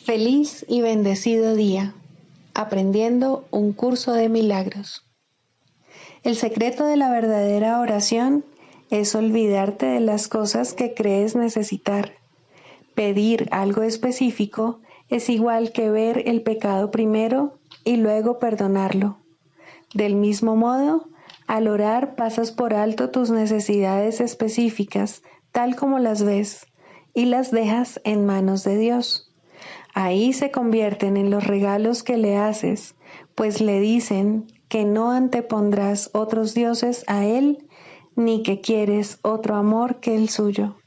Feliz y bendecido día, aprendiendo un curso de milagros. El secreto de la verdadera oración es olvidarte de las cosas que crees necesitar. Pedir algo específico es igual que ver el pecado primero y luego perdonarlo. Del mismo modo, al orar pasas por alto tus necesidades específicas, tal como las ves, y las dejas en manos de Dios. Ahí se convierten en los regalos que le haces, pues le dicen que no antepondrás otros dioses a Él, ni que quieres otro amor que el suyo.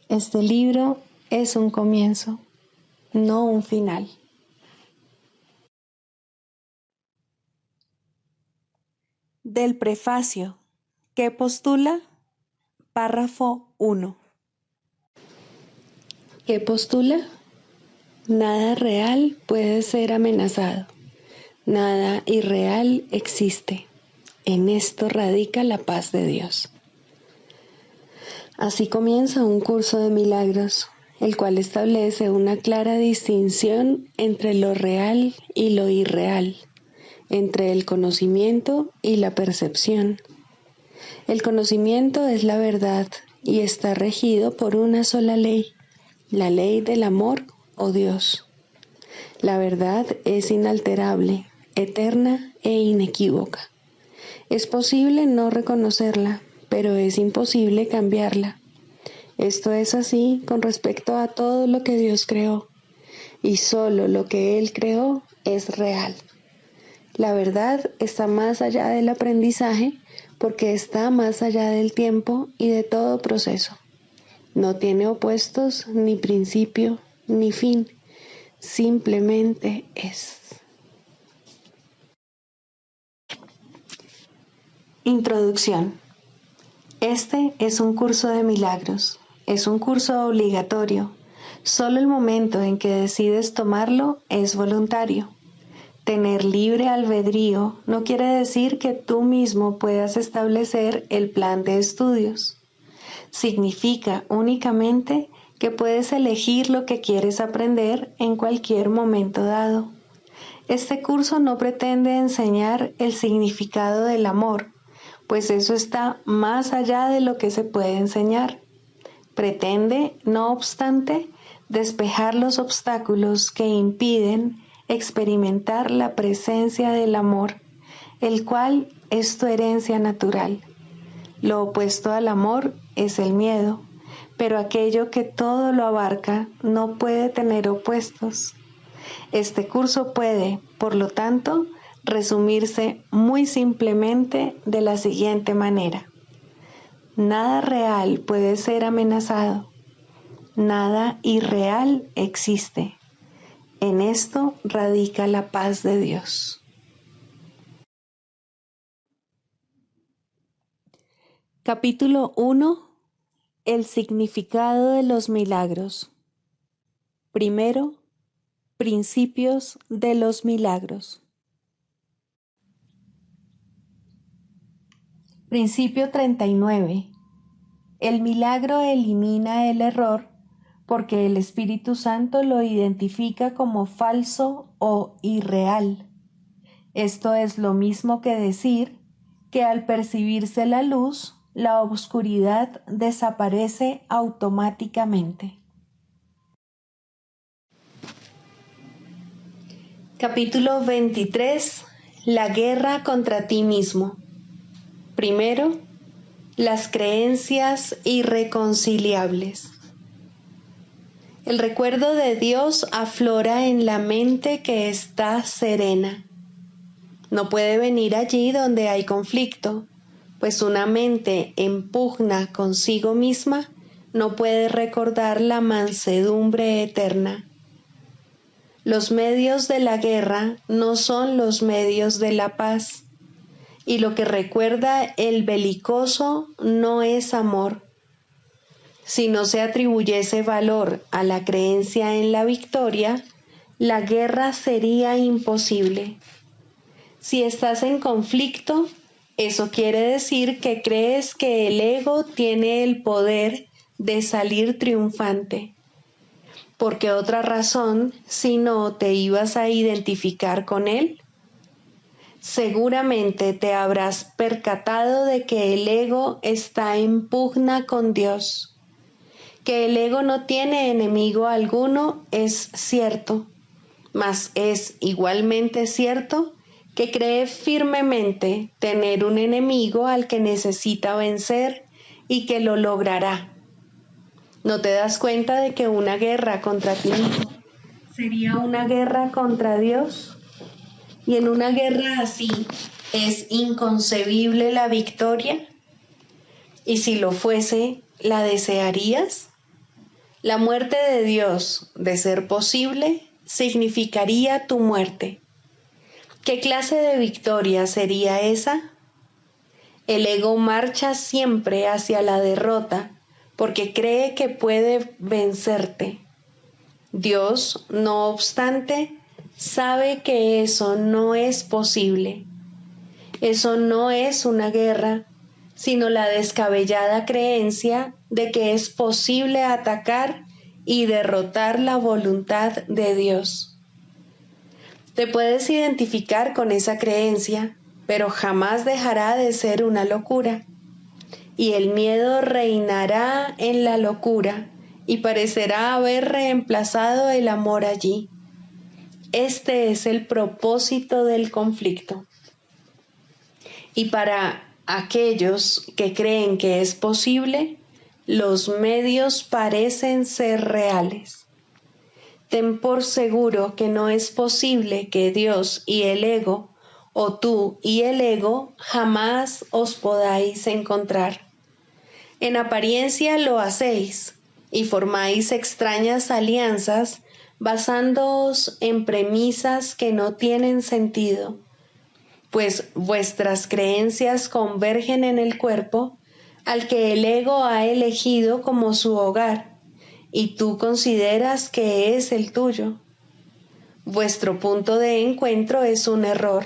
Este libro es un comienzo, no un final. Del prefacio, que postula, párrafo 1. ¿Qué postula? Nada real puede ser amenazado. Nada irreal existe. En esto radica la paz de Dios. Así comienza un curso de milagros, el cual establece una clara distinción entre lo real y lo irreal, entre el conocimiento y la percepción. El conocimiento es la verdad y está regido por una sola ley, la ley del amor o Dios. La verdad es inalterable, eterna e inequívoca. Es posible no reconocerla, pero es imposible cambiarla. Esto es así con respecto a todo lo que Dios creó, y solo lo que Él creó es real. La verdad está más allá del aprendizaje porque está más allá del tiempo y de todo proceso. No tiene opuestos, ni principio, ni fin. Simplemente es. Introducción. Este es un curso de milagros. Es un curso obligatorio. Solo el momento en que decides tomarlo es voluntario. Tener libre albedrío no quiere decir que tú mismo puedas establecer el plan de estudios. Significa únicamente que puedes elegir lo que quieres aprender en cualquier momento dado. Este curso no pretende enseñar el significado del amor, pues eso está más allá de lo que se puede enseñar. Pretende, no obstante, despejar los obstáculos que impiden experimentar la presencia del amor, el cual es tu herencia natural. Lo opuesto al amor es el miedo, pero aquello que todo lo abarca no puede tener opuestos. Este curso puede, por lo tanto, resumirse muy simplemente de la siguiente manera. Nada real puede ser amenazado. Nada irreal existe. En esto radica la paz de Dios. Capítulo 1. El significado de los milagros. Primero, principios de los milagros. Principio 39. El milagro elimina el error porque el Espíritu Santo lo identifica como falso o irreal. Esto es lo mismo que decir que al percibirse la luz, la oscuridad desaparece automáticamente. Capítulo 23. La guerra contra ti mismo. Primero, las creencias irreconciliables. El recuerdo de Dios aflora en la mente que está serena. No puede venir allí donde hay conflicto, pues una mente en pugna consigo misma no puede recordar la mansedumbre eterna. Los medios de la guerra no son los medios de la paz, y lo que recuerda el belicoso no es amor. Si no se atribuyese valor a la creencia en la victoria, la guerra sería imposible. Si estás en conflicto, eso quiere decir que crees que el ego tiene el poder de salir triunfante. ¿Por qué otra razón si no te ibas a identificar con él? Seguramente te habrás percatado de que el ego está en pugna con Dios. Que el ego no tiene enemigo alguno es cierto, mas es igualmente cierto que cree firmemente tener un enemigo al que necesita vencer y que lo logrará. ¿No te das cuenta de que una guerra contra ti mismo sería una guerra contra Dios? Y en una guerra así, ¿es inconcebible la victoria? Y si lo fuese, ¿la desearías? La muerte de Dios, de ser posible, significaría tu muerte. ¿Qué clase de victoria sería esa? El ego marcha siempre hacia la derrota porque cree que puede vencerte. Dios, no obstante, sabe que eso no es posible. Eso no es una guerra, sino la descabellada creencia de que es posible atacar y derrotar la voluntad de Dios. Te puedes identificar con esa creencia, pero jamás dejará de ser una locura. Y el miedo reinará en la locura y parecerá haber reemplazado el amor allí. Este es el propósito del conflicto. Y para aquellos que creen que es posible, los medios parecen ser reales. Ten por seguro que no es posible que Dios y el ego, o tú y el ego, jamás os podáis encontrar. En apariencia lo hacéis y formáis extrañas alianzas basándoos en premisas que no tienen sentido, pues vuestras creencias convergen en el cuerpo al que el ego ha elegido como su hogar y tú consideras que es el tuyo. Vuestro punto de encuentro es un error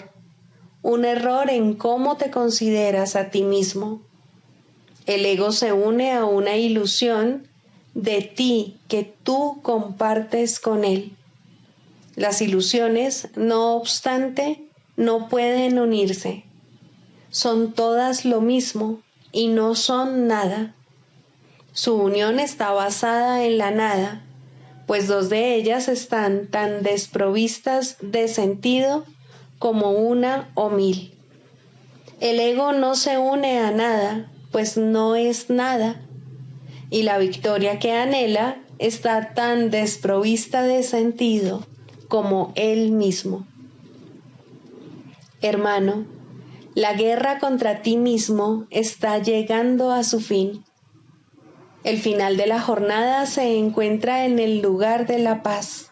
en cómo te consideras a ti mismo. El ego se une a una ilusión de ti que tú compartes con él. Las ilusiones, no obstante, no pueden unirse. Son todas lo mismo y no son nada. Su unión está basada en la nada, pues dos de ellas están tan desprovistas de sentido como una o mil. El ego no se une a nada, pues no es nada, y la victoria que anhela está tan desprovista de sentido como él mismo. Hermano, la guerra contra ti mismo está llegando a su fin. El final de la jornada se encuentra en el lugar de la paz.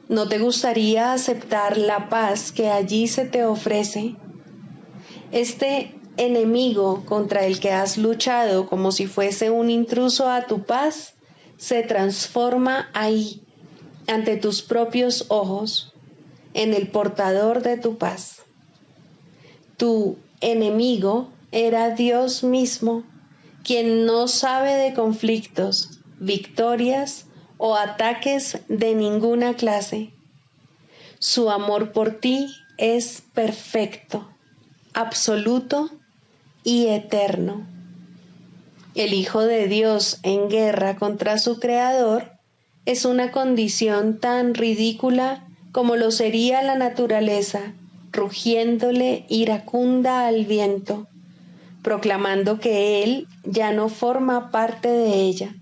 ¿No te gustaría aceptar la paz que allí se te ofrece? Este enemigo contra el que has luchado como si fuese un intruso a tu paz, se transforma ahí, ante tus propios ojos, en el portador de tu paz. Tu enemigo era Dios mismo, quien no sabe de conflictos, victorias o ataques de ninguna clase. Su amor por ti es perfecto, absoluto y eterno. El Hijo de Dios en guerra contra su Creador es una condición tan ridícula como lo sería la naturaleza, rugiéndole iracunda al viento, proclamando que él ya no forma parte de ella.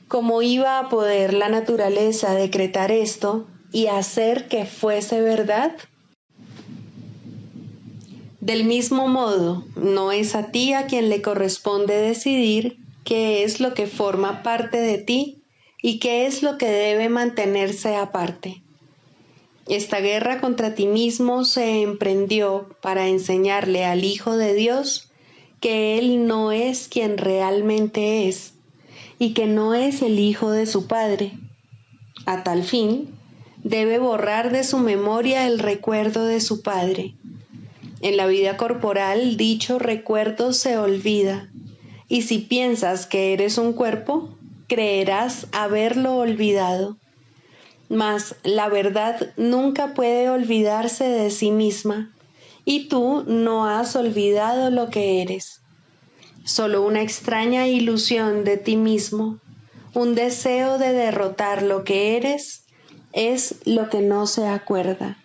¿Cómo iba a poder la naturaleza decretar esto y hacer que fuese verdad? Del mismo modo, no es a ti a quien le corresponde decidir qué es lo que forma parte de ti y qué es lo que debe mantenerse aparte. Esta guerra contra ti mismo se emprendió para enseñarle al Hijo de Dios que Él no es quien realmente es y que no es el Hijo de su Padre. A tal fin, debe borrar de su memoria el recuerdo de su Padre. En la vida corporal, dicho recuerdo se olvida, y si piensas que eres un cuerpo, creerás haberlo olvidado. Mas la verdad nunca puede olvidarse de sí misma, y tú no has olvidado lo que eres. Solo una extraña ilusión de ti mismo, un deseo de derrotar lo que eres, es lo que no se acuerda.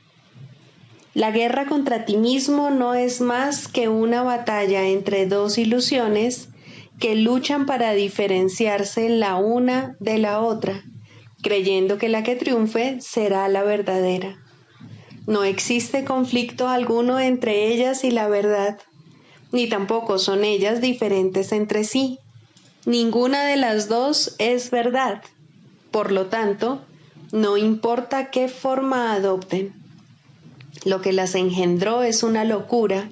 La guerra contra ti mismo no es más que una batalla entre dos ilusiones que luchan para diferenciarse la una de la otra, creyendo que la que triunfe será la verdadera. No existe conflicto alguno entre ellas y la verdad, ni tampoco son ellas diferentes entre sí. Ninguna de las dos es verdad. Por lo tanto, no importa qué forma adopten. Lo que las engendró es una locura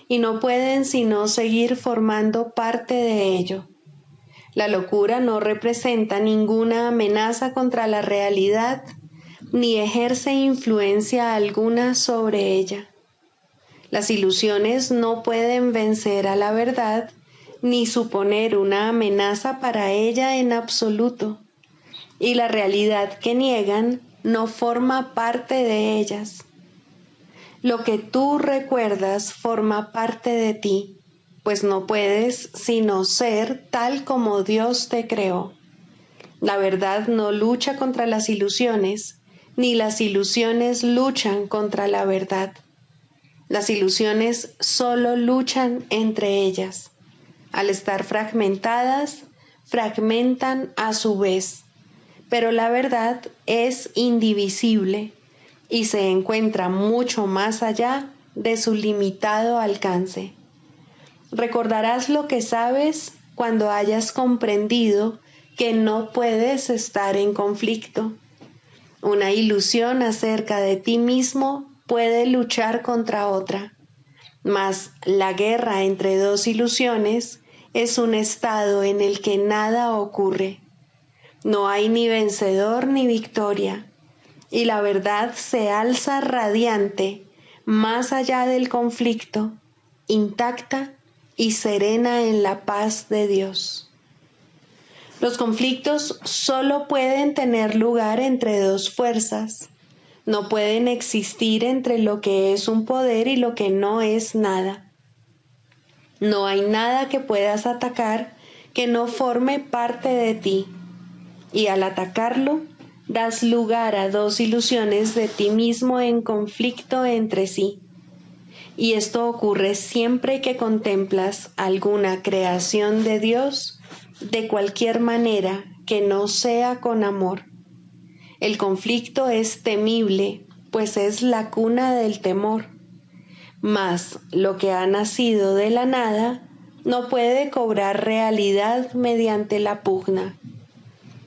y no pueden sino seguir formando parte de ello. La locura no representa ninguna amenaza contra la realidad ni ejerce influencia alguna sobre ella. Las ilusiones no pueden vencer a la verdad ni suponer una amenaza para ella en absoluto, y la realidad que niegan no forma parte de ellas. Lo que tú recuerdas forma parte de ti, pues no puedes sino ser tal como Dios te creó. La verdad no lucha contra las ilusiones, ni las ilusiones luchan contra la verdad. Las ilusiones solo luchan entre ellas. Al estar fragmentadas, fragmentan a su vez, pero la verdad es indivisible y se encuentra mucho más allá de su limitado alcance. Recordarás lo que sabes cuando hayas comprendido que no puedes estar en conflicto. Una ilusión acerca de ti mismo puede luchar contra otra, mas la guerra entre dos ilusiones es un estado en el que nada ocurre. No hay ni vencedor ni victoria, y la verdad se alza radiante más allá del conflicto, intacta y serena en la paz de Dios. Los conflictos solo pueden tener lugar entre dos fuerzas. No pueden existir entre lo que es un poder y lo que no es nada. No hay nada que puedas atacar que no forme parte de ti, y al atacarlo, das lugar a dos ilusiones de ti mismo en conflicto entre sí. Y esto ocurre siempre que contemplas alguna creación de Dios de cualquier manera que no sea con amor. El conflicto es temible, pues es la cuna del temor. Mas lo que ha nacido de la nada no puede cobrar realidad mediante la pugna.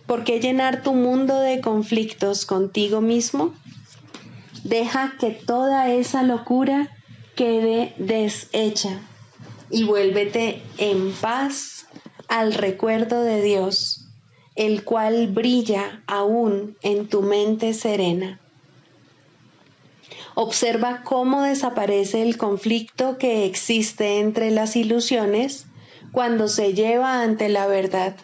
¿Por qué llenar tu mundo de conflictos contigo mismo? Deja que toda esa locura quede deshecha y vuélvete en paz al recuerdo de Dios, el cual brilla aún en tu mente serena. Observa cómo desaparece el conflicto que existe entre las ilusiones cuando se lleva ante la verdad,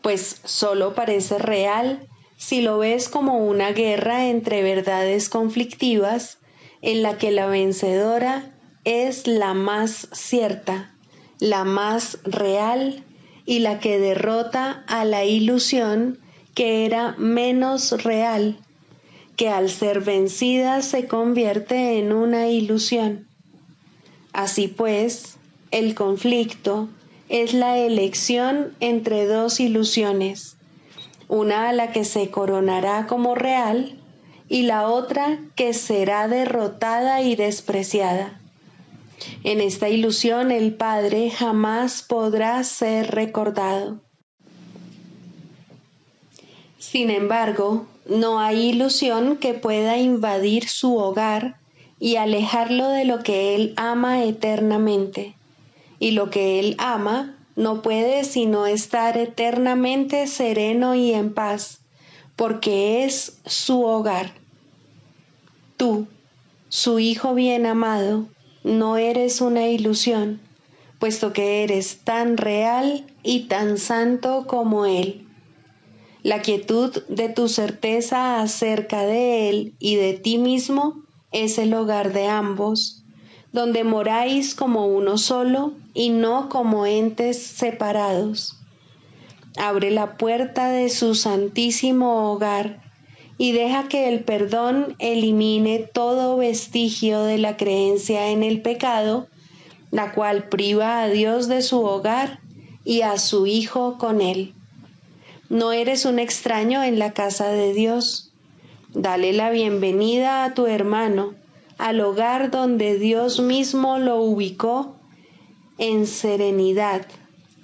pues solo parece real si lo ves como una guerra entre verdades conflictivas en la que la vencedora es la más cierta, la más real y la que derrota a la ilusión que era menos real, que al ser vencida se convierte en una ilusión. Así pues, el conflicto es la elección entre dos ilusiones, una a la que se coronará como real y la otra que será derrotada y despreciada. En esta ilusión el Padre jamás podrá ser recordado. Sin embargo, no hay ilusión que pueda invadir su hogar y alejarlo de lo que Él ama eternamente, y lo que Él ama no puede sino estar eternamente sereno y en paz, porque es su hogar. Tú, su Hijo bien amado, no eres una ilusión, puesto que eres tan real y tan santo como Él. La quietud de tu certeza acerca de Él y de ti mismo es el hogar de ambos, donde moráis como uno solo y no como entes separados. Abre la puerta de su santísimo hogar y deja que el perdón elimine todo vestigio de la creencia en el pecado, la cual priva a Dios de su hogar y a su Hijo con él. No eres un extraño en la casa de Dios. Dale la bienvenida a tu hermano, al hogar donde Dios mismo lo ubicó en serenidad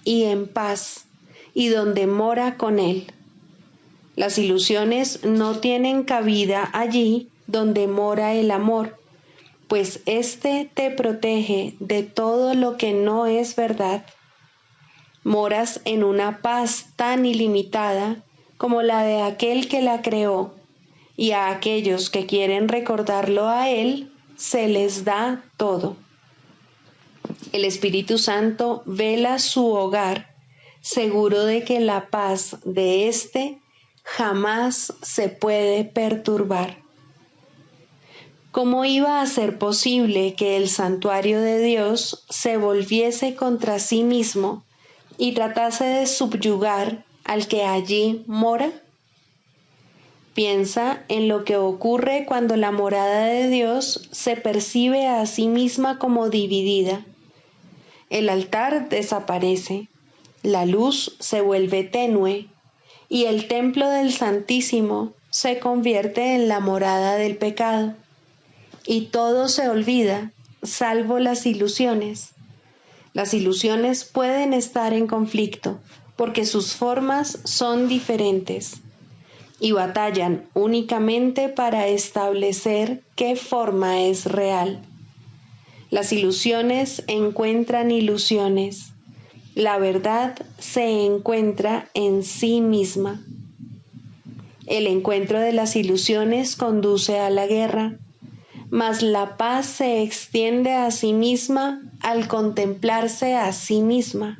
y en paz, y donde mora con él. Las ilusiones no tienen cabida allí donde mora el amor, pues éste te protege de todo lo que no es verdad. Moras en una paz tan ilimitada como la de aquel que la creó, y a aquellos que quieren recordarlo a Él, se les da todo. El Espíritu Santo vela su hogar, seguro de que la paz de éste jamás se puede perturbar. ¿Cómo iba a ser posible que el santuario de Dios se volviese contra sí mismo y tratase de subyugar al que allí mora? Piensa en lo que ocurre cuando la morada de Dios se percibe a sí misma como dividida. El altar desaparece, la luz se vuelve tenue y el templo del Santísimo se convierte en la morada del pecado. Y todo se olvida, salvo las ilusiones. Las ilusiones pueden estar en conflicto porque sus formas son diferentes y batallan únicamente para establecer qué forma es real. Las ilusiones encuentran ilusiones. La verdad se encuentra en sí misma. El encuentro de las ilusiones conduce a la guerra, mas la paz se extiende a sí misma al contemplarse a sí misma.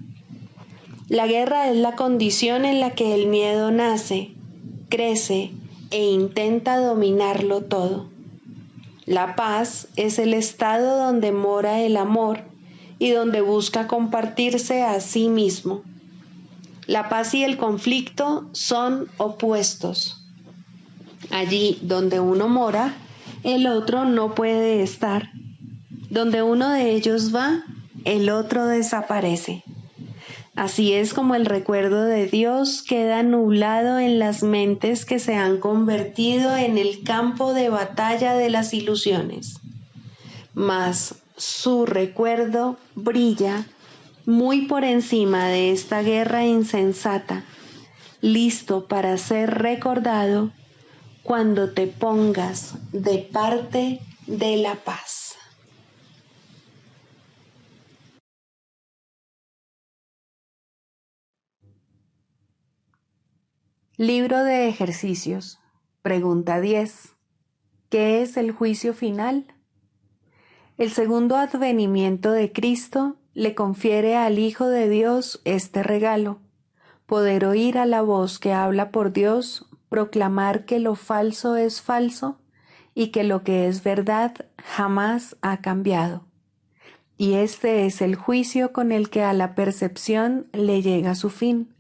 La guerra es la condición en la que el miedo nace, crece e intenta dominarlo todo. La paz es el estado donde mora el amor y donde busca compartirse a sí mismo. La paz y el conflicto son opuestos. Allí donde uno mora, el otro no puede estar. Donde uno de ellos va, el otro desaparece. Así es como el recuerdo de Dios queda nublado en las mentes que se han convertido en el campo de batalla de las ilusiones. Mas su recuerdo brilla muy por encima de esta guerra insensata, listo para ser recordado cuando te pongas de parte de la paz. Libro de ejercicios. Pregunta 10. ¿Qué es el juicio final? El segundo advenimiento de Cristo le confiere al Hijo de Dios este regalo: poder oír a la voz que habla por Dios, proclamar que lo falso es falso y que lo que es verdad jamás ha cambiado. Y este es el juicio con el que a la percepción le llega su fin.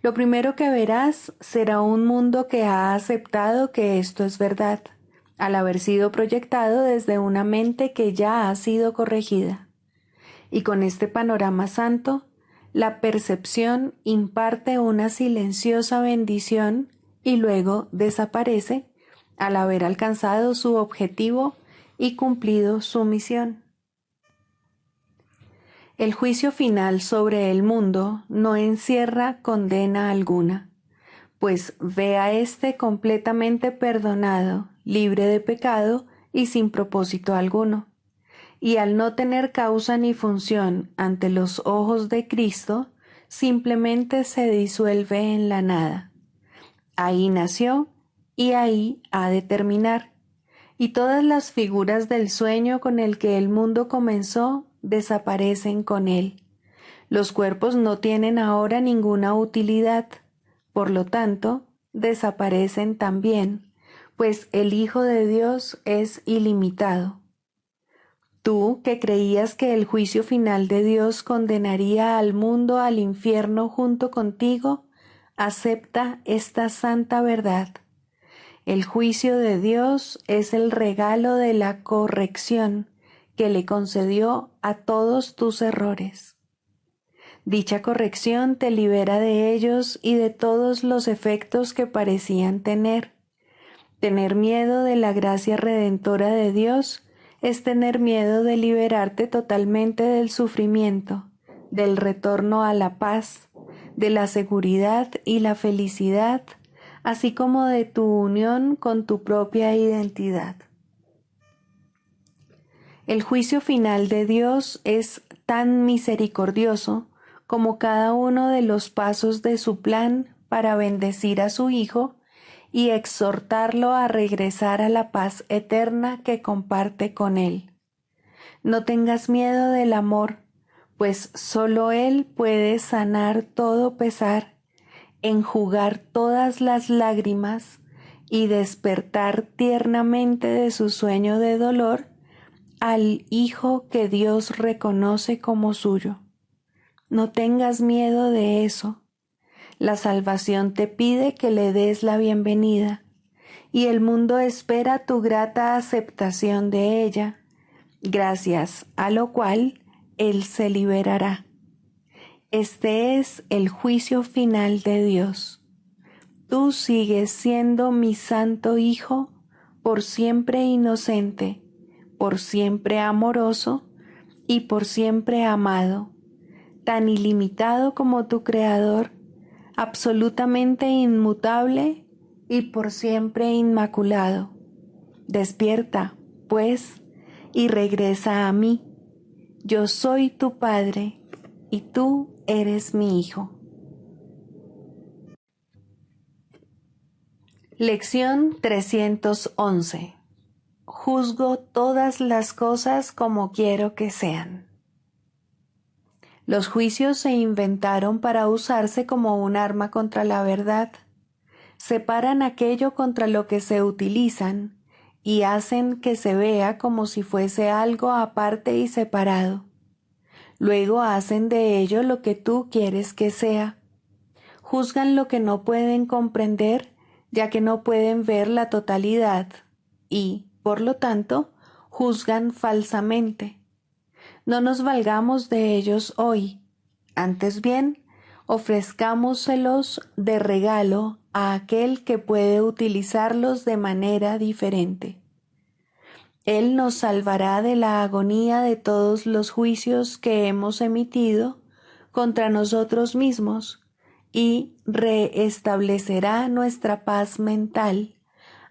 Lo primero que verás será un mundo que ha aceptado que esto es verdad, al haber sido proyectado desde una mente que ya ha sido corregida. Y con este panorama santo, la percepción imparte una silenciosa bendición y luego desaparece al haber alcanzado su objetivo y cumplido su misión. El juicio final sobre el mundo no encierra condena alguna, pues ve a éste completamente perdonado, libre de pecado y sin propósito alguno. Y al no tener causa ni función ante los ojos de Cristo, simplemente se disuelve en la nada. Ahí nació y ahí ha de terminar, y todas las figuras del sueño con el que el mundo comenzó desaparecen con él. Los cuerpos no tienen ahora ninguna utilidad, Por lo tanto, desaparecen también, pues el Hijo de Dios es ilimitado. Tú, que creías que el juicio final de Dios condenaría al mundo al infierno junto contigo, acepta esta santa verdad. El juicio de Dios es el regalo de la corrección que le concedió a todos tus errores. Dicha corrección te libera de ellos y de todos los efectos que parecían tener. Tener miedo de la gracia redentora de Dios es tener miedo de liberarte totalmente del sufrimiento, del retorno a la paz, de la seguridad y la felicidad, así como de tu unión con tu propia identidad. El juicio final de Dios es tan misericordioso como cada uno de los pasos de su plan para bendecir a su Hijo y exhortarlo a regresar a la paz eterna que comparte con Él. No tengas miedo del amor, pues solo Él puede sanar todo pesar, enjugar todas las lágrimas y despertar tiernamente de su sueño de dolor al Hijo que Dios reconoce como suyo. No tengas miedo de eso. La salvación te pide que le des la bienvenida, y el mundo espera tu grata aceptación de ella, gracias a lo cual Él se liberará. Este es el juicio final de Dios. Tú sigues siendo mi santo Hijo, por siempre inocente, por siempre amoroso y por siempre amado, tan ilimitado como tu Creador, absolutamente inmutable y por siempre inmaculado. Despierta, pues, y regresa a mí. Yo soy tu Padre y tú eres mi Hijo. Lección 311. Juzgo todas las cosas como quiero que sean. Los juicios se inventaron para usarse como un arma contra la verdad. Separan aquello contra lo que se utilizan y hacen que se vea como si fuese algo aparte y separado. Luego hacen de ello lo que tú quieres que sea. Juzgan lo que no pueden comprender, ya que no pueden ver la totalidad, y, por lo tanto, juzgan falsamente. No nos valgamos de ellos hoy, antes bien, ofrezcámoselos de regalo a aquel que puede utilizarlos de manera diferente. Él nos salvará de la agonía de todos los juicios que hemos emitido contra nosotros mismos y reestablecerá nuestra paz mental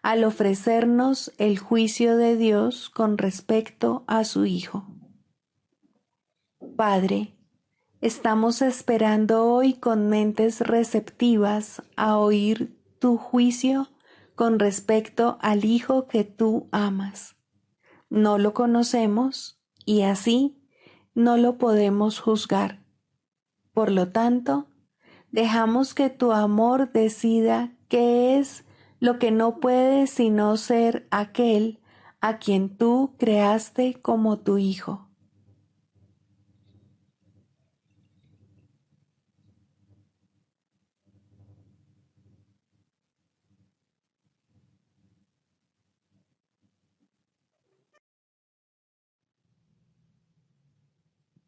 al ofrecernos el juicio de Dios con respecto a su Hijo. Padre, estamos esperando hoy con mentes receptivas a oír tu juicio con respecto al Hijo que tú amas. No lo conocemos y así no lo podemos juzgar. Por lo tanto, dejamos que tu amor decida qué es lo que no puede sino ser aquel a quien tú creaste como tu Hijo.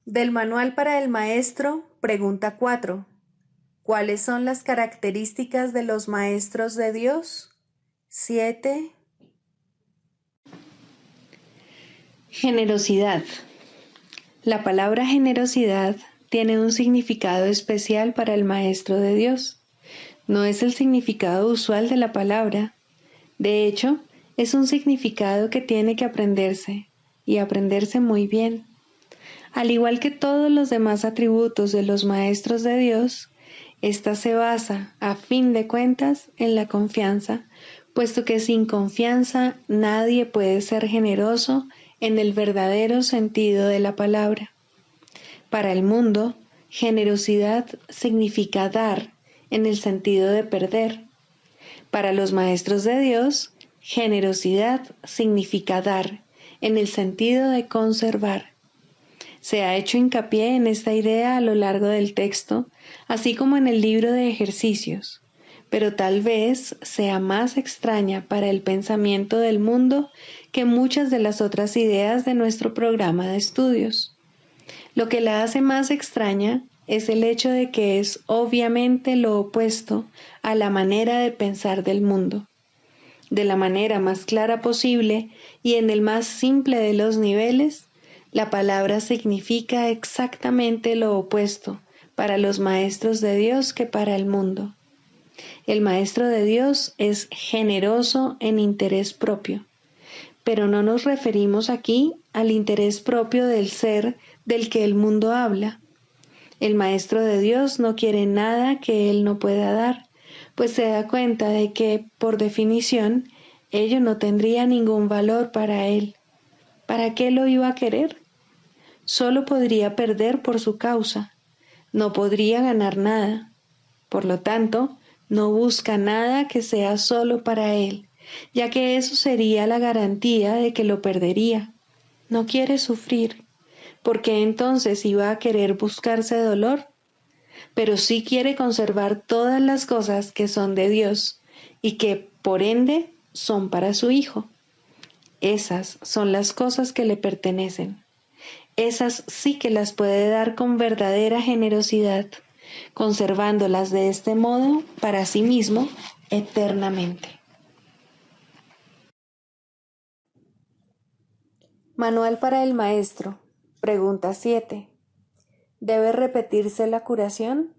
Del Manual para el Maestro, pregunta 4. ¿Cuáles son las características de los maestros de Dios? 7. Generosidad. La palabra generosidad tiene un significado especial para el Maestro de Dios. No es el significado usual de la palabra. De hecho, es un significado que tiene que aprenderse, y aprenderse muy bien. Al igual que todos los demás atributos de los maestros de Dios, esta se basa, a fin de cuentas, en la confianza, puesto que sin confianza nadie puede ser generoso en el verdadero sentido de la palabra. Para el mundo, generosidad significa dar en el sentido de perder. Para los maestros de Dios, generosidad significa dar, en el sentido de conservar. Se ha hecho hincapié en esta idea a lo largo del texto, así como en el libro de ejercicios, pero tal vez sea más extraña para el pensamiento del mundo que muchas de las otras ideas de nuestro programa de estudios. Lo que la hace más extraña es el hecho de que es obviamente lo opuesto a la manera de pensar del mundo. De la manera más clara posible y en el más simple de los niveles, la palabra significa exactamente lo opuesto para los maestros de Dios que para el mundo. El maestro de Dios es generoso en interés propio, pero no nos referimos aquí al interés propio del ser del que el mundo habla. El maestro de Dios no quiere nada que él no pueda dar, pues se da cuenta de que, por definición, ello no tendría ningún valor para él. ¿Para qué lo iba a querer? Solo podría perder por su causa, no podría ganar nada. Por lo tanto, no busca nada que sea solo para él, ya que eso sería la garantía de que lo perdería. No quiere sufrir, porque entonces iba a querer buscarse dolor, pero sí quiere conservar todas las cosas que son de Dios y que, por ende, son para su Hijo. Esas son las cosas que le pertenecen. Esas sí que las puede dar con verdadera generosidad, conservándolas de este modo para sí mismo eternamente. Manual para el maestro. Pregunta 7. ¿Debe repetirse la curación?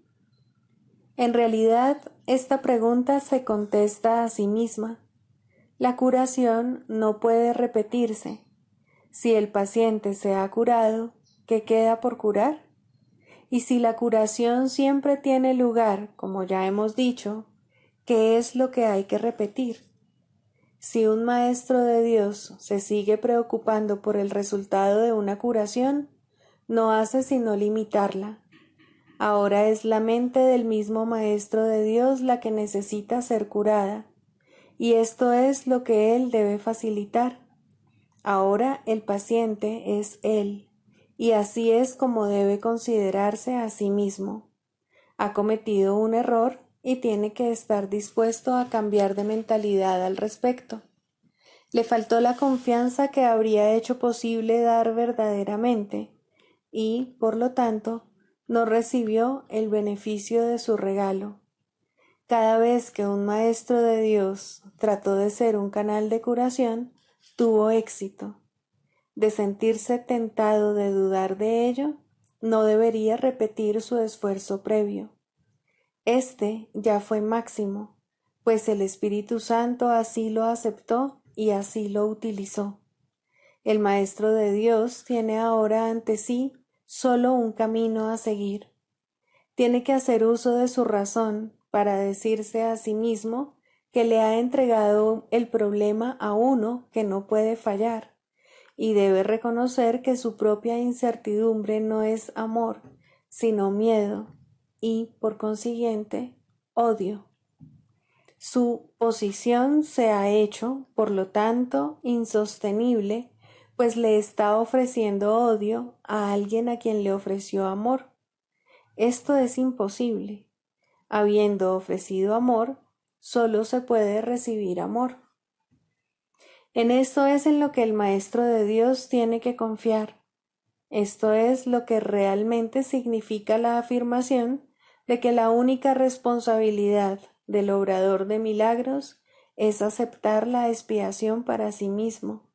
En realidad, esta pregunta se contesta a sí misma. La curación no puede repetirse. Si el paciente se ha curado, ¿qué queda por curar? Y si la curación siempre tiene lugar, como ya hemos dicho, ¿qué es lo que hay que repetir? Si un maestro de Dios se sigue preocupando por el resultado de una curación, no hace sino limitarla. Ahora es la mente del mismo maestro de Dios la que necesita ser curada, y esto es lo que él debe facilitar. Ahora el paciente es él, y así es como debe considerarse a sí mismo. Ha cometido un error y tiene que estar dispuesto a cambiar de mentalidad al respecto. Le faltó la confianza que habría hecho posible dar verdaderamente, y, por lo tanto, no recibió el beneficio de su regalo. Cada vez que un maestro de Dios trató de ser un canal de curación, tuvo éxito. De sentirse tentado de dudar de ello, no debería repetir su esfuerzo previo. Este ya fue máximo, pues el Espíritu Santo así lo aceptó y así lo utilizó. El Maestro de Dios tiene ahora ante sí solo un camino a seguir. Tiene que hacer uso de su razón para decirse a sí mismo que le ha entregado el problema a uno que no puede fallar, y debe reconocer que su propia incertidumbre no es amor, sino miedo y, por consiguiente, odio. Su posición se ha hecho, por lo tanto, insostenible, pues le está ofreciendo odio a alguien a quien le ofreció amor. Esto es imposible. Habiendo ofrecido amor, solo se puede recibir amor. En esto es en lo que el Maestro de Dios tiene que confiar. Esto es lo que realmente significa la afirmación de que la única responsabilidad del obrador de milagros es aceptar la expiación para sí mismo.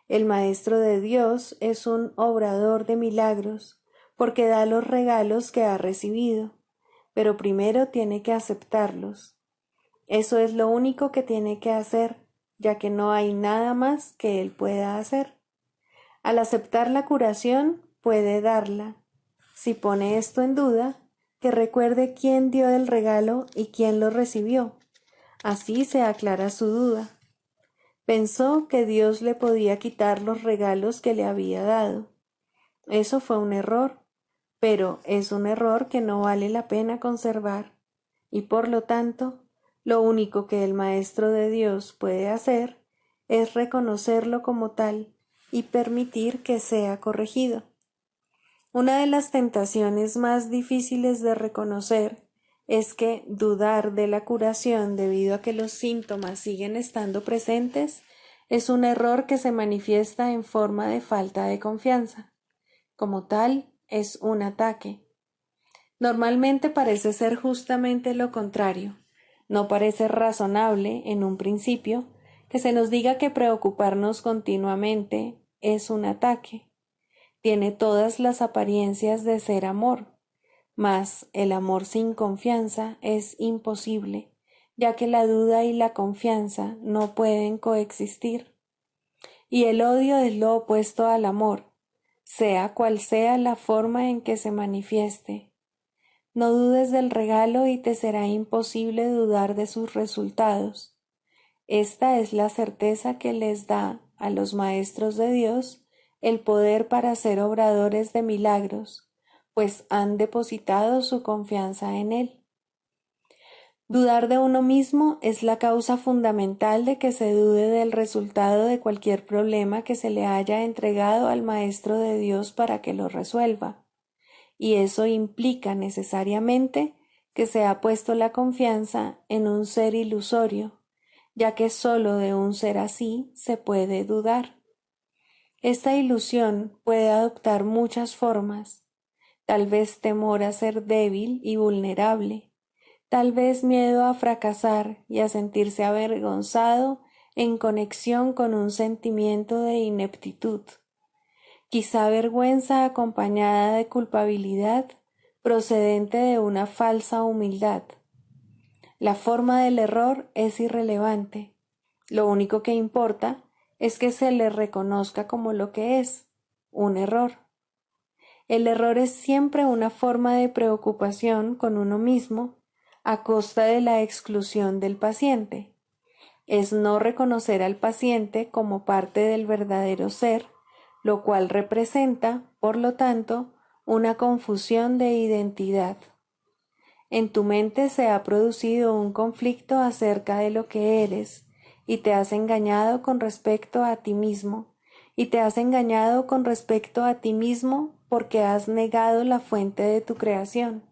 El Maestro de Dios es un obrador de milagros porque da los regalos que ha recibido, pero primero tiene que aceptarlos. Eso es lo único que tiene que hacer, ya que no hay nada más que él pueda hacer. Al aceptar la curación, puede darla. Si pone esto en duda, que recuerde quién dio el regalo y quién lo recibió. Así se aclara su duda. Pensó que Dios le podía quitar los regalos que le había dado. Eso fue un error, pero es un error que no vale la pena conservar. y por lo tanto, lo único que el Maestro de Dios puede hacer es reconocerlo como tal y permitir que sea corregido. Una de las tentaciones más difíciles de reconocer es que dudar de la curación debido a que los síntomas siguen estando presentes es un error que se manifiesta en forma de falta de confianza. Como tal, es un ataque. Normalmente parece ser justamente lo contrario. No parece razonable, en un principio, que se nos diga que preocuparnos continuamente es un ataque. Tiene todas las apariencias de ser amor, mas el amor sin confianza es imposible, ya que la duda y la confianza no pueden coexistir. Y el odio es lo opuesto al amor, sea cual sea la forma en que se manifieste. No dudes del regalo y te será imposible dudar de sus resultados. Esta es la certeza que les da a los maestros de Dios el poder para ser obradores de milagros, pues han depositado su confianza en Él. Dudar de uno mismo es la causa fundamental de que se dude del resultado de cualquier problema que se le haya entregado al Maestro de Dios para que lo resuelva, y eso implica necesariamente que se ha puesto la confianza en un ser ilusorio, ya que sólo de un ser así se puede dudar. Esta ilusión puede adoptar muchas formas, tal vez temor a ser débil y vulnerable, tal vez miedo a fracasar y a sentirse avergonzado en conexión con un sentimiento de ineptitud, quizá vergüenza acompañada de culpabilidad procedente de una falsa humildad. La forma del error es irrelevante. Lo único que importa es que se le reconozca como lo que es, un error. El error es siempre una forma de preocupación con uno mismo a costa de la exclusión del paciente. Es no reconocer al paciente como parte del verdadero ser, lo cual representa, por lo tanto, una confusión de identidad. En tu mente se ha producido un conflicto acerca de lo que eres, y te has engañado con respecto a ti mismo, y te has engañado con respecto a ti mismo porque has negado la fuente de tu creación.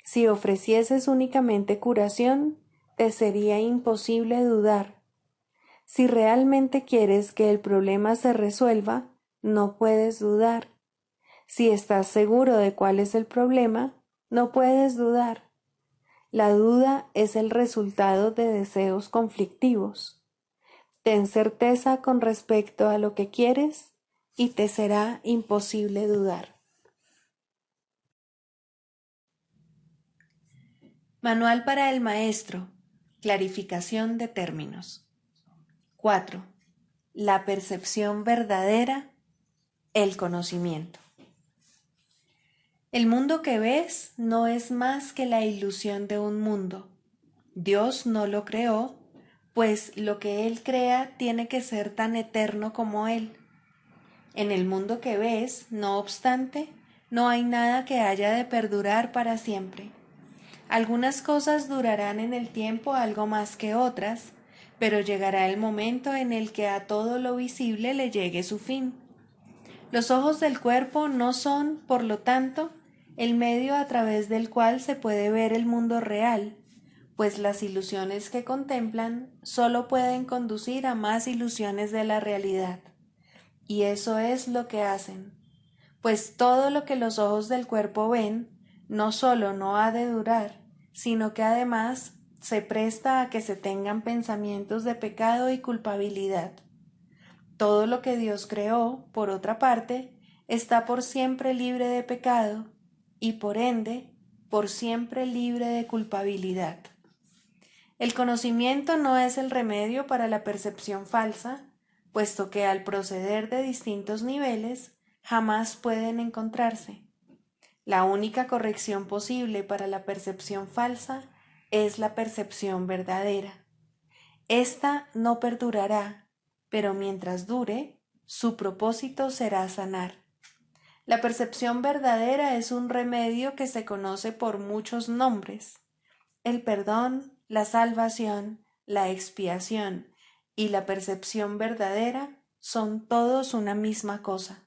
Si ofrecieses únicamente curación, te sería imposible dudar. Si realmente quieres que el problema se resuelva, no puedes dudar. Si estás seguro de cuál es el problema, no puedes dudar. La duda es el resultado de deseos conflictivos. Ten certeza con respecto a lo que quieres y te será imposible dudar. Manual para el maestro. Clarificación de términos. 4. La percepción verdadera, el conocimiento. El mundo que ves no es más que la ilusión de un mundo. Dios no lo creó, pues lo que Él crea tiene que ser tan eterno como Él. En el mundo que ves, no obstante, no hay nada que haya de perdurar para siempre. Algunas cosas durarán en el tiempo algo más que otras, pero llegará el momento en el que a todo lo visible le llegue su fin. Los ojos del cuerpo no son, por lo tanto, el medio a través del cual se puede ver el mundo real, pues las ilusiones que contemplan solo pueden conducir a más ilusiones de la realidad. Y eso es lo que hacen, pues todo lo que los ojos del cuerpo ven no solo no ha de durar, sino que además se presta a que se tengan pensamientos de pecado y culpabilidad. Todo lo que Dios creó, por otra parte, está por siempre libre de pecado y por ende, por siempre libre de culpabilidad. El conocimiento no es el remedio para la percepción falsa, puesto que al proceder de distintos niveles jamás pueden encontrarse. La única corrección posible para la percepción falsa es la percepción verdadera. Esta no perdurará, pero mientras dure, su propósito será sanar. La percepción verdadera es un remedio que se conoce por muchos nombres. El perdón, la salvación, la expiación y la percepción verdadera son todos una misma cosa.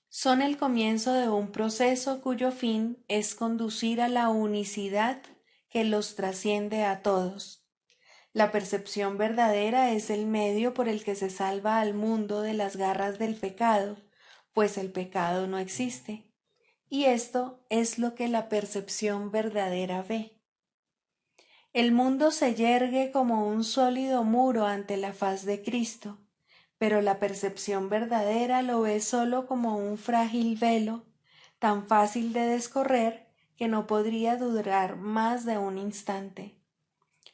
Son el comienzo de un proceso cuyo fin es conducir a la unicidad que los trasciende a todos. La percepción verdadera es el medio por el que se salva al mundo de las garras del pecado, pues el pecado no existe. Y esto es lo que la percepción verdadera ve. El mundo se yergue como un sólido muro ante la faz de Cristo, pero la percepción verdadera lo ve solo como un frágil velo, tan fácil de descorrer que no podría durar más de un instante.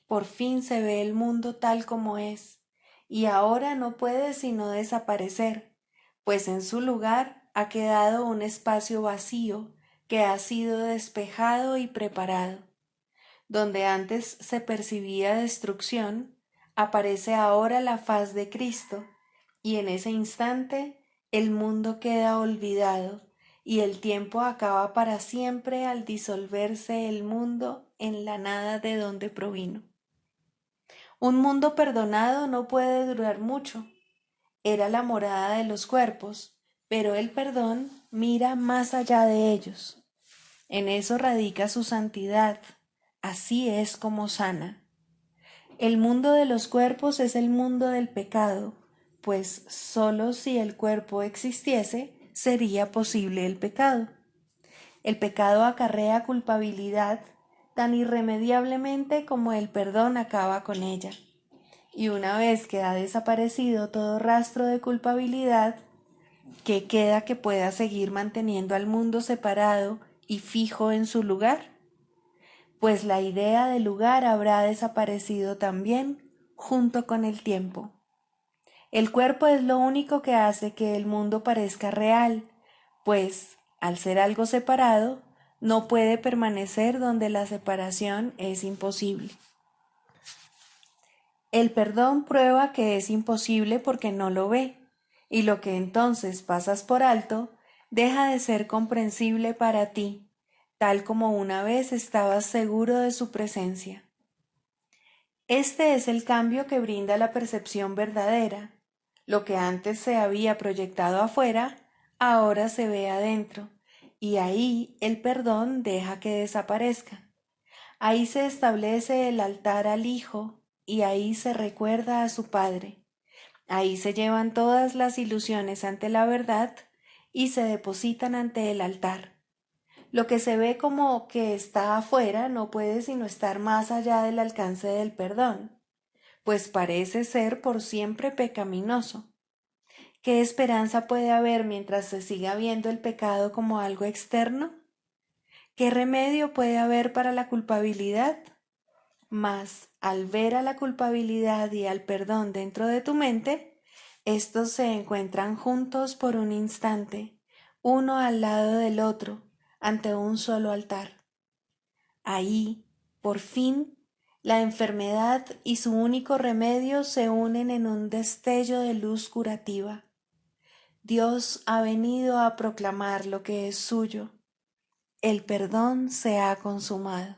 Por fin se ve el mundo tal como es, y ahora no puede sino desaparecer, pues en su lugar ha quedado un espacio vacío que ha sido despejado y preparado. Donde antes se percibía destrucción, aparece ahora la faz de Cristo, y en ese instante el mundo queda olvidado, y el tiempo acaba para siempre al disolverse el mundo en la nada de donde provino. Un mundo perdonado no puede durar mucho. Era la morada de los cuerpos, pero el perdón mira más allá de ellos. En eso radica su santidad. Así es como sana. El mundo de los cuerpos es el mundo del pecado, pues sólo si el cuerpo existiese sería posible el pecado. El pecado acarrea culpabilidad tan irremediablemente como el perdón acaba con ella. Y una vez que ha desaparecido todo rastro de culpabilidad, ¿qué queda que pueda seguir manteniendo al mundo separado y fijo en su lugar? Pues la idea de lugar habrá desaparecido también junto con el tiempo. El cuerpo es lo único que hace que el mundo parezca real, pues, al ser algo separado, no puede permanecer donde la separación es imposible. El perdón prueba que es imposible porque no lo ve, y lo que entonces pasas por alto deja de ser comprensible para ti, tal como una vez estabas seguro de su presencia. Este es el cambio que brinda la percepción verdadera. Lo que antes se había proyectado afuera, ahora se ve adentro, y ahí el perdón deja que desaparezca. Ahí se establece el altar al Hijo, y ahí se recuerda a su Padre. Ahí se llevan todas las ilusiones ante la verdad y se depositan ante el altar. Lo que se ve como que está afuera no puede sino estar más allá del alcance del perdón, pues parece ser por siempre pecaminoso. ¿Qué esperanza puede haber mientras se siga viendo el pecado como algo externo? ¿Qué remedio puede haber para la culpabilidad? Mas, al ver a la culpabilidad y al perdón dentro de tu mente, estos se encuentran juntos por un instante, uno al lado del otro, ante un solo altar. Ahí, por fin, la enfermedad y su único remedio se unen en un destello de luz curativa. Dios ha venido a proclamar lo que es suyo. El perdón se ha consumado.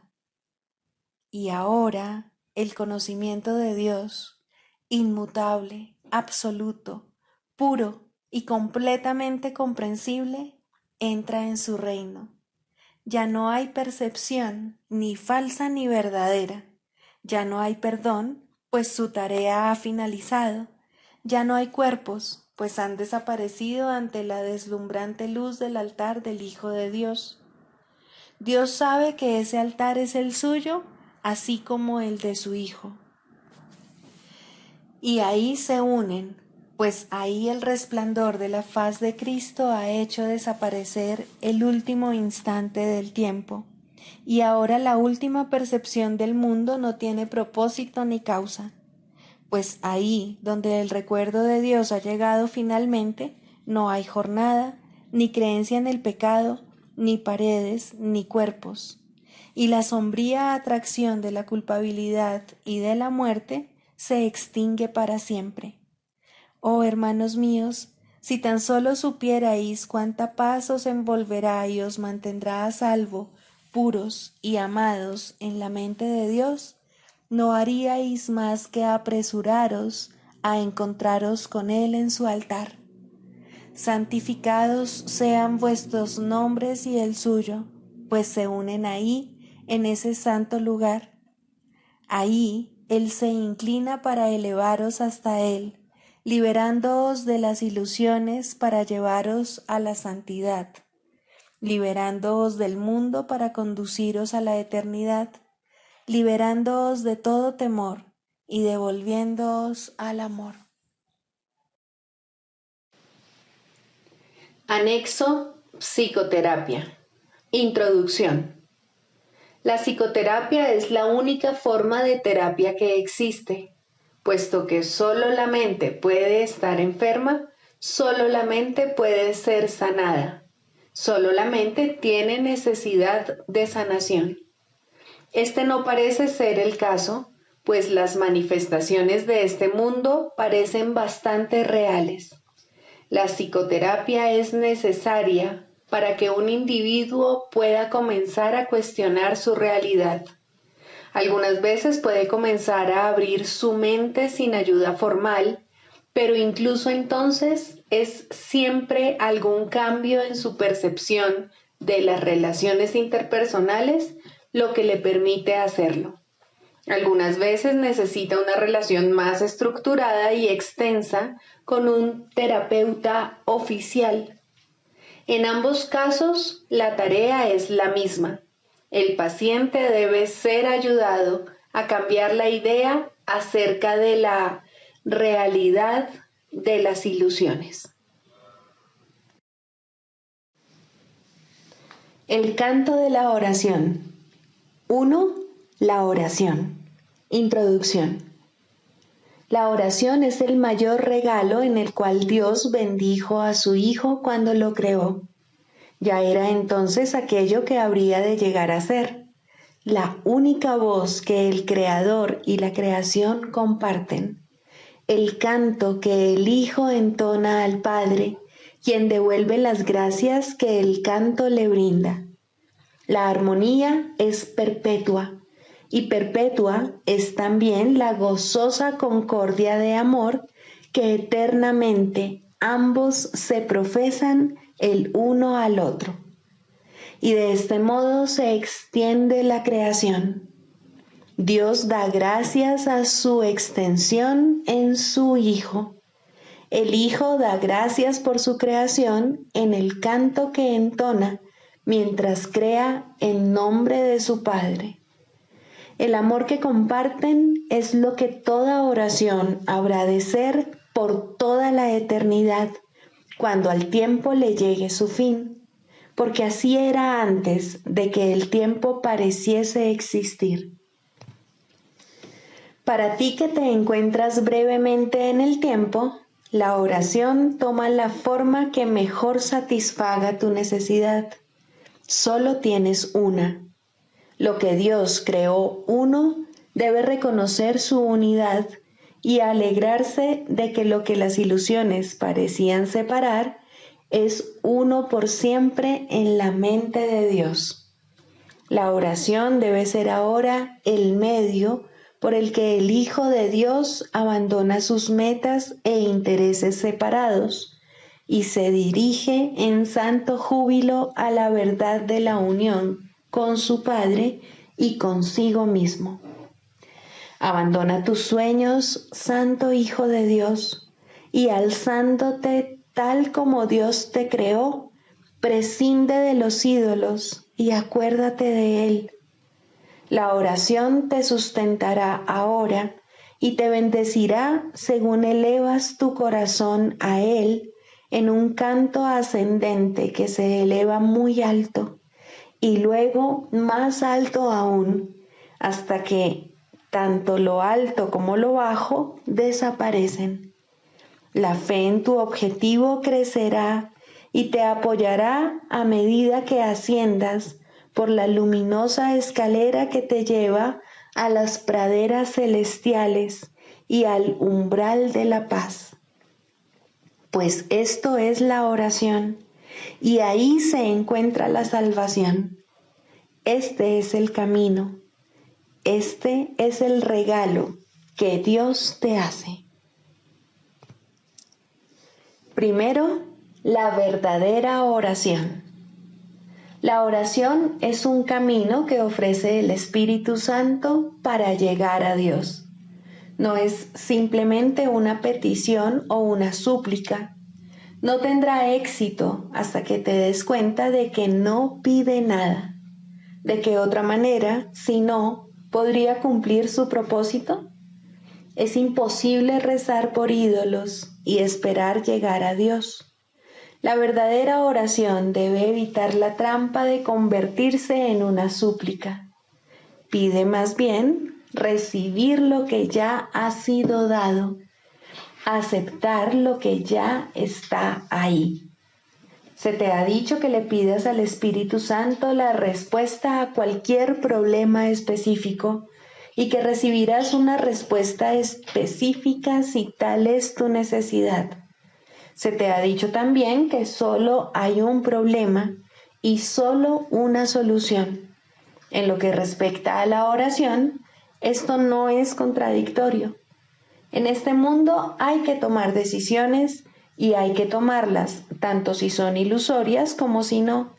Y ahora el conocimiento de Dios, inmutable, absoluto, puro y completamente comprensible, entra en su reino. Ya no hay percepción, ni falsa ni verdadera. Ya no hay perdón, pues su tarea ha finalizado. Ya no hay cuerpos, pues han desaparecido ante la deslumbrante luz del altar del Hijo de Dios. Dios sabe que ese altar es el suyo, así como el de su Hijo. Y ahí se unen, pues ahí el resplandor de la faz de Cristo ha hecho desaparecer el último instante del tiempo, y ahora la última percepción del mundo no tiene propósito ni causa, pues ahí donde el recuerdo de Dios ha llegado finalmente, no hay jornada, ni creencia en el pecado, ni paredes, ni cuerpos. Y la sombría atracción de la culpabilidad y de la muerte se extingue para siempre. Oh hermanos míos, si tan solo supierais cuánta paz os envolverá y os mantendrá a salvo puros y amados en la mente de Dios, no haríais más que apresuraros a encontraros con Él en su altar. Santificados sean vuestros nombres y el suyo, pues se unen ahí, en ese santo lugar. Ahí Él se inclina para elevaros hasta Él, liberándoos de las ilusiones para llevaros a la santidad, liberándoos del mundo para conduciros a la eternidad, liberándoos de todo temor y devolviéndoos al amor. Anexo Psicoterapia. Introducción. La psicoterapia es la única forma de terapia que existe, puesto que solo la mente puede estar enferma, solo la mente puede ser sanada, solo la mente tiene necesidad de sanación. Este no parece ser el caso, pues las manifestaciones de este mundo parecen bastante reales. La psicoterapia es necesaria para que un individuo pueda comenzar a cuestionar su realidad. Algunas veces puede comenzar a abrir su mente sin ayuda formal, pero incluso entonces es siempre algún cambio en su percepción de las relaciones interpersonales lo que le permite hacerlo. Algunas veces necesita una relación más estructurada y extensa con un terapeuta oficial. En ambos casos, la tarea es la misma. El paciente debe ser ayudado a cambiar la idea acerca de la realidad de las ilusiones. El canto de la oración. 1. La oración. Introducción. La oración es el mayor regalo en el cual Dios bendijo a su Hijo cuando lo creó. Ya era entonces aquello que habría de llegar a ser, la única voz que el Creador y la creación comparten, el canto que el Hijo entona al Padre, quien devuelve las gracias que el canto le brinda. La armonía es perpetua, y perpetua es también la gozosa concordia de amor que eternamente ambos se profesan el uno al otro. Y de este modo se extiende la creación. Dios da gracias a su extensión en su Hijo. El Hijo da gracias por su creación en el canto que entona mientras crea en nombre de su Padre. El amor que comparten es lo que toda oración habrá de ser por toda la eternidad, cuando al tiempo le llegue su fin, porque así era antes de que el tiempo pareciese existir. Para ti que te encuentras brevemente en el tiempo, la oración toma la forma que mejor satisfaga tu necesidad. Solo tienes una. Lo que Dios creó uno debe reconocer su unidad y alegrarse de que lo que las ilusiones parecían separar es uno por siempre en la mente de Dios. La oración debe ser ahora el medio por el que el Hijo de Dios abandona sus metas e intereses separados y se dirige en santo júbilo a la verdad de la unión con su Padre y consigo mismo. Abandona tus sueños, Santo Hijo de Dios, y alzándote tal como Dios te creó, prescinde de los ídolos y acuérdate de Él. La oración te sustentará ahora y te bendecirá según elevas tu corazón a Él en un canto ascendente que se eleva muy alto y luego más alto aún, hasta que tanto lo alto como lo bajo desaparecen. La fe en tu objetivo crecerá y te apoyará a medida que asciendas por la luminosa escalera que te lleva a las praderas celestiales y al umbral de la paz. Pues esto es la oración, y ahí se encuentra la salvación. Este es el camino. Este es el regalo que Dios te hace. Primero, la verdadera oración. La oración es un camino que ofrece el Espíritu Santo para llegar a Dios. No es simplemente una petición o una súplica. No tendrá éxito hasta que te des cuenta de que no pide nada. ¿De qué otra manera, si no, podría cumplir su propósito? Es imposible rezar por ídolos y esperar llegar a Dios. La verdadera oración debe evitar la trampa de convertirse en una súplica. Pide más bien recibir lo que ya ha sido dado, aceptar lo que ya está ahí. Se te ha dicho que le pidas al Espíritu Santo la respuesta a cualquier problema específico y que recibirás una respuesta específica si tal es tu necesidad. Se te ha dicho también que solo hay un problema y solo una solución. En lo que respecta a la oración, esto no es contradictorio. En este mundo hay que tomar decisiones y hay que tomarlas, tanto si son ilusorias como si no.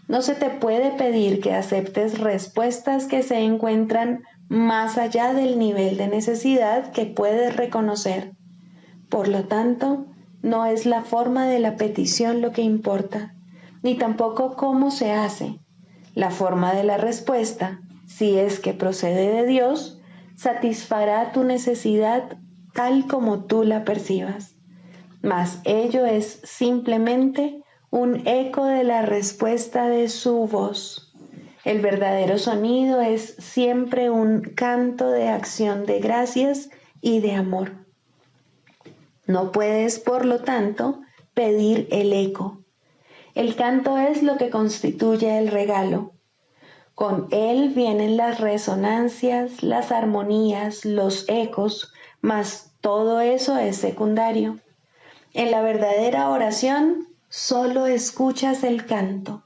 No se te puede pedir que aceptes respuestas que se encuentran más allá del nivel de necesidad que puedes reconocer. Por lo tanto, no es la forma de la petición lo que importa, ni tampoco cómo se hace. La forma de la respuesta, si es que procede de Dios, satisfará tu necesidad tal como tú la percibas. Mas ello es simplemente un eco de la respuesta de su voz. El verdadero sonido es siempre un canto de acción de gracias y de amor. No puedes, por lo tanto, pedir el eco. El canto es lo que constituye el regalo. Con él vienen las resonancias, las armonías, los ecos, mas todo eso es secundario. En la verdadera oración solo escuchas el canto.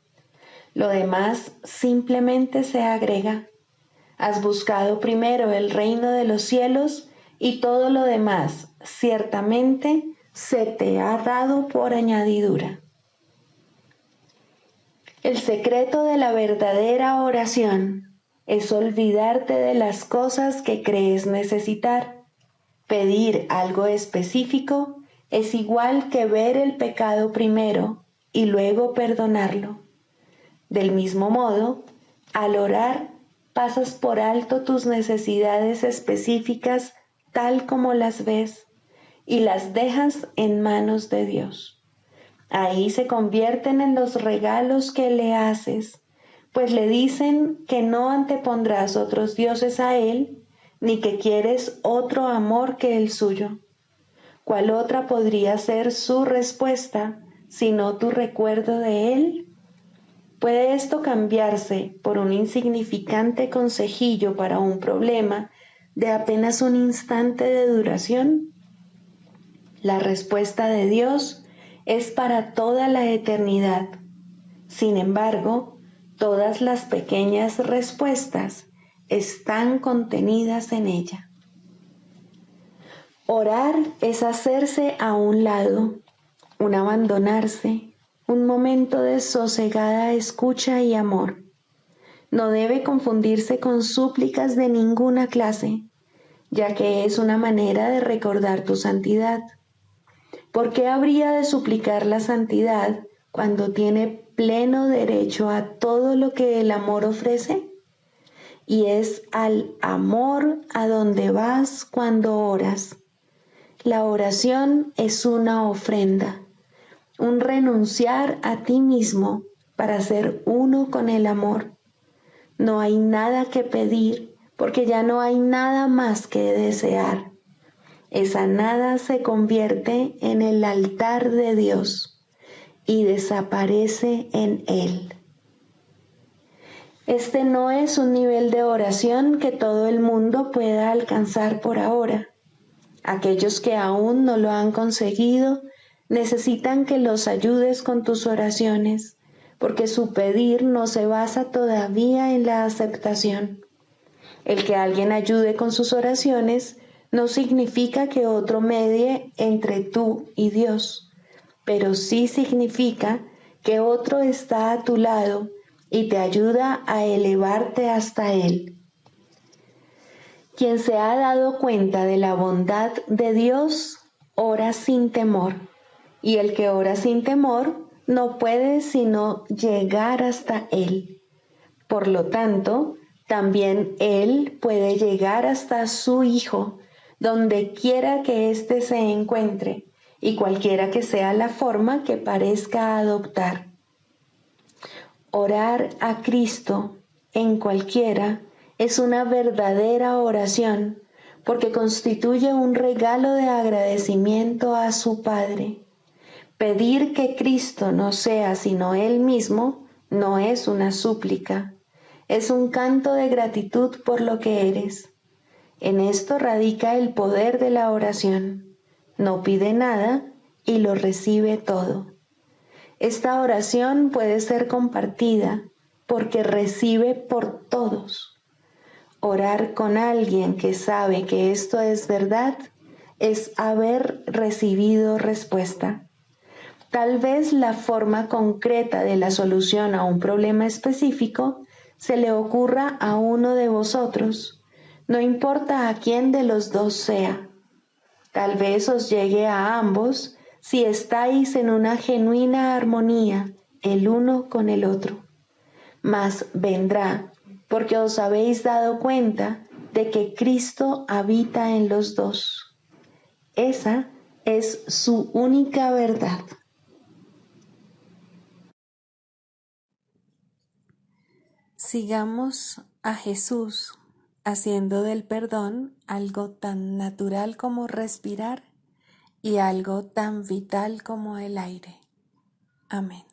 Lo demás simplemente se agrega. Has buscado primero el reino de los cielos y todo lo demás ciertamente se te ha dado por añadidura. El secreto de la verdadera oración es olvidarte de las cosas que crees necesitar. Pedir algo específico es igual que ver el pecado primero y luego perdonarlo. Del mismo modo, al orar, pasas por alto tus necesidades específicas tal como las ves y las dejas en manos de Dios. Ahí se convierten en los regalos que le haces, pues le dicen que no antepondrás otros dioses a Él, ni que quieres otro amor que el suyo. ¿Cuál otra podría ser su respuesta, sino tu recuerdo de Él? ¿Puede esto cambiarse por un insignificante consejillo para un problema de apenas un instante de duración? La respuesta de Dios es para toda la eternidad. Sin embargo, todas las pequeñas respuestas están contenidas en ella. Orar es hacerse a un lado, un abandonarse, un momento de sosegada escucha y amor. No debe confundirse con súplicas de ninguna clase, ya que es una manera de recordar tu santidad. ¿Por qué habría de suplicar la santidad cuando tiene pleno derecho a todo lo que el amor ofrece? Y es al amor a donde vas cuando oras. La oración es una ofrenda, un renunciar a ti mismo para ser uno con el amor. No hay nada que pedir porque ya no hay nada más que desear. Esa nada se convierte en el altar de Dios y desaparece en Él. Este no es un nivel de oración que todo el mundo pueda alcanzar por ahora. Aquellos que aún no lo han conseguido necesitan que los ayudes con tus oraciones, porque su pedir no se basa todavía en la aceptación. El que alguien ayude con sus oraciones no significa que otro medie entre tú y Dios, pero sí significa que otro está a tu lado y te ayuda a elevarte hasta Él. Quien se ha dado cuenta de la bondad de Dios, ora sin temor, y el que ora sin temor no puede sino llegar hasta Él. Por lo tanto, también Él puede llegar hasta su Hijo, donde quiera que éste se encuentre, y cualquiera que sea la forma que parezca adoptar. Orar a Cristo en cualquiera es una verdadera oración, porque constituye un regalo de agradecimiento a su Padre. Pedir que Cristo no sea sino Él mismo no es una súplica, es un canto de gratitud por lo que eres. En esto radica el poder de la oración. No pide nada y lo recibe todo. Esta oración puede ser compartida porque recibe por todos. Orar con alguien que sabe que esto es verdad es haber recibido respuesta. Tal vez la forma concreta de la solución a un problema específico se le ocurra a uno de vosotros, no importa a quién de los dos sea. Tal vez os llegue a ambos si estáis en una genuina armonía el uno con el otro. Mas vendrá porque os habéis dado cuenta de que Cristo habita en los dos. Esa es su única verdad. Sigamos a Jesús haciendo del perdón algo tan natural como respirar y algo tan vital como el aire. Amén.